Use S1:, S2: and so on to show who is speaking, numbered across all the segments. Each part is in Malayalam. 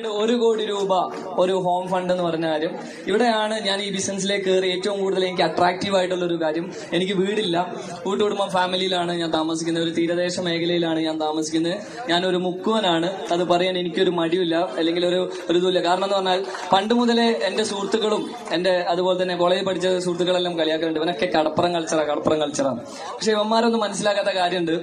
S1: ₹1 കോടി ഒരു ഹോം ഫണ്ട് എന്ന് പറഞ്ഞ കാര്യം. ഇവിടെയാണ് ഞാൻ ഈ ബിസിനസ്സിലേക്ക് കയറി ഏറ്റവും കൂടുതൽ എനിക്ക് അട്രാക്റ്റീവ് ആയിട്ടുള്ള ഒരു കാര്യം. എനിക്ക് വീടില്ല, കൂട്ടുകുടുംബം ഫാമിലിയിലാണ് ഞാൻ താമസിക്കുന്നത്, ഒരു തീരദേശ മേഖലയിലാണ് ഞാൻ താമസിക്കുന്നത്. ഞാനൊരു മുക്കുവനാണ്, അത് പറയാൻ എനിക്കൊരു മടിയില്ല, അല്ലെങ്കിൽ ഒരു ഇതുമില്ല. കാരണം എന്ന് പറഞ്ഞാൽ പണ്ട് മുതലേ എന്റെ സുഹൃത്തുക്കളും അതുപോലെ തന്നെ കോളേജിൽ പഠിച്ച സുഹൃത്തുക്കളെല്ലാം കളിയാക്കുന്നുണ്ട്, ഇവനൊക്കെ കടപ്പുറം കൾച്ചറാണ്. പക്ഷെ ഇവന്മാരൊന്നും മനസ്സിലാക്കാത്ത കാര്യമുണ്ട്.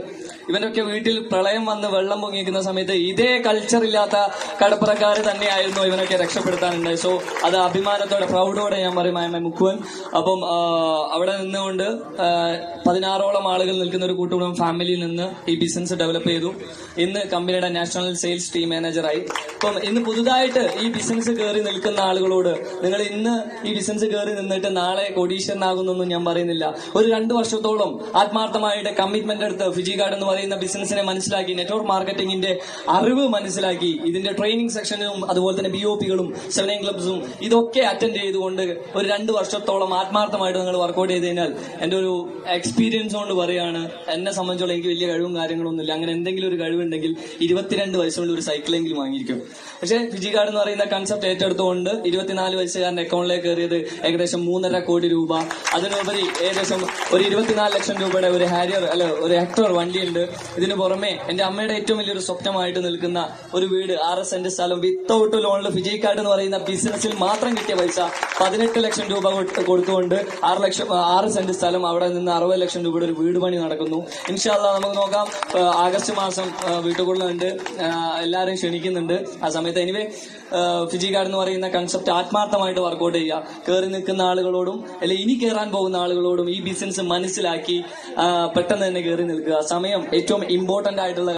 S1: ഇവനൊക്കെ വീട്ടിൽ പ്രളയം വന്ന് വെള്ളം പൊങ്ങിക്കുന്ന സമയത്ത് ഇതേ കൾച്ചർ ഇല്ലാത്ത കടപ്പുറക്കാർ തന്നെയായിരുന്നു ഇവനൊക്കെ രക്ഷപ്പെടുത്താനുണ്ട്. സോ അത് അഭിമാനത്തോടെ പ്രൗഡോടെ ഞാൻ പറയും ഐ എം എ മുക്കുവൻ. അപ്പം അവിടെ നിന്നുകൊണ്ട് 16ഓളം ആളുകൾ നിൽക്കുന്ന ഒരു കൂട്ടുകുടുംബം ഫാമിലിയിൽ നിന്ന് ഈ ബിസിനസ് ഡെവലപ്പ് ചെയ്തു. ഇന്ന് കമ്പനിയുടെ നാഷണൽ സെയിൽസ് ടീം മാനേജറായി. അപ്പം ഇന്ന് പുതുതായിട്ട് ഈ ബിസിനസ് കയറി നിൽക്കുന്ന ആളുകളോട്, നിങ്ങൾ ഇന്ന് ഈ ബിസിനസ് കയറി നിന്നിട്ട് നാളെ കോടീശ്വരനാകുന്നൊന്നും ഞാൻ പറയുന്നില്ല. ഒരു 2 വർഷത്തോളം ആത്മാർത്ഥമായിട്ട് കമ്മിറ്റ്മെന്റ് എടുത്ത് ഫിജി കാർഡ് എന്ന് പറയുന്ന ബിസിനസിനെ മനസ്സിലാക്കി, നെറ്റ്വർക്ക് മാർക്കറ്റിംഗിന്റെ അറിവ് മനസ്സിലാക്കി, ഇതിന്റെ ട്രെയിനിങ് സെക്ഷനും അതുപോലെ തന്നെ BOPകളും 7 ക്ലബ്സും ഇതൊക്കെ അറ്റൻഡ് ചെയ്തുകൊണ്ട് ഒരു 2 വർഷത്തോളം ആത്മാർത്ഥമായിട്ട് നിങ്ങൾ വർക്ക്ഔട്ട് ചെയ്ത് കഴിഞ്ഞാൽ, എന്റെ ഒരു എക്സ്പീരിയൻസ് കൊണ്ട് പറയാണ്, എന്നെ സംബന്ധിച്ചോളം എനിക്ക് വലിയ കഴിവും കാര്യങ്ങളൊന്നുമില്ല. അങ്ങനെ എന്തെങ്കിലും ഒരു കഴിവുണ്ടെങ്കിൽ 22 വയസ്സുകൊണ്ട് ഒരു സൈക്കിളെങ്കിലും വാങ്ങിയിരിക്കും. പക്ഷേ ഫിജി കാർഡ് എന്ന് പറയുന്ന കൺസെപ്റ്റ് ഏറ്റെടുത്തുകൊണ്ട് 24 വയസ്സുകാരന്റെ അക്കൗണ്ടിലേക്ക് കയറിയത് ഏകദേശം ₹3.5 കോടി. അതിനുപരി ഏകദേശം ഒരു 24 ലക്ഷം രൂപയുടെ ഒരു ഹാരിയർ ഒരു ഹെക്ടർ വണ്ടിയുണ്ട്. ഇതിനു പുറമെ എന്റെ അമ്മയുടെ ഏറ്റവും വലിയൊരു സ്വപ്നമായിട്ട് നിൽക്കുന്ന ഒരു വീട്, 6 സെന്റ് സ്ഥലം വിത്തൗട്ട് ലോണിൽ ഫിജി കാർഡ് എന്ന് പറയുന്ന ബിസിനസ്സിൽ മാത്രം കിട്ടിയ പൈസ 18 ലക്ഷം രൂപ കൊടുത്തുകൊണ്ട് 6 സെന്റ് സ്ഥലം, അവിടെ നിന്ന് 60 ലക്ഷം രൂപയുടെ ഒരു വീട് പണി നടക്കുന്നു. ഇൻഷാ അല്ലാഹ് നമുക്ക് നോക്കാം. ആഗസ്റ്റ് മാസം വീട്ടുകൊള്ളുന്നുണ്ട്, എല്ലാവരും ക്ഷണിക്കുന്നുണ്ട് ആ സമയത്ത്. എനിവേ ഫിജി കാർഡ് എന്ന് പറയുന്ന കൺസെപ്റ്റ് ആത്മാർത്ഥമായിട്ട് വർക്ക്ഔട്ട് ചെയ്യുക. കയറി നിൽക്കുന്ന ആളുകളോടും അല്ലെങ്കിൽ ഇനി കയറാൻ പോകുന്ന ആളുകളോടും ഈ ബിസിനസ് മനസ്സിലാക്കി പെട്ടെന്ന് തന്നെ കയറി നിൽക്കുക. സമയം ഏറ്റവും ഇമ്പോർട്ടന്റ് ആയിട്ടുള്ള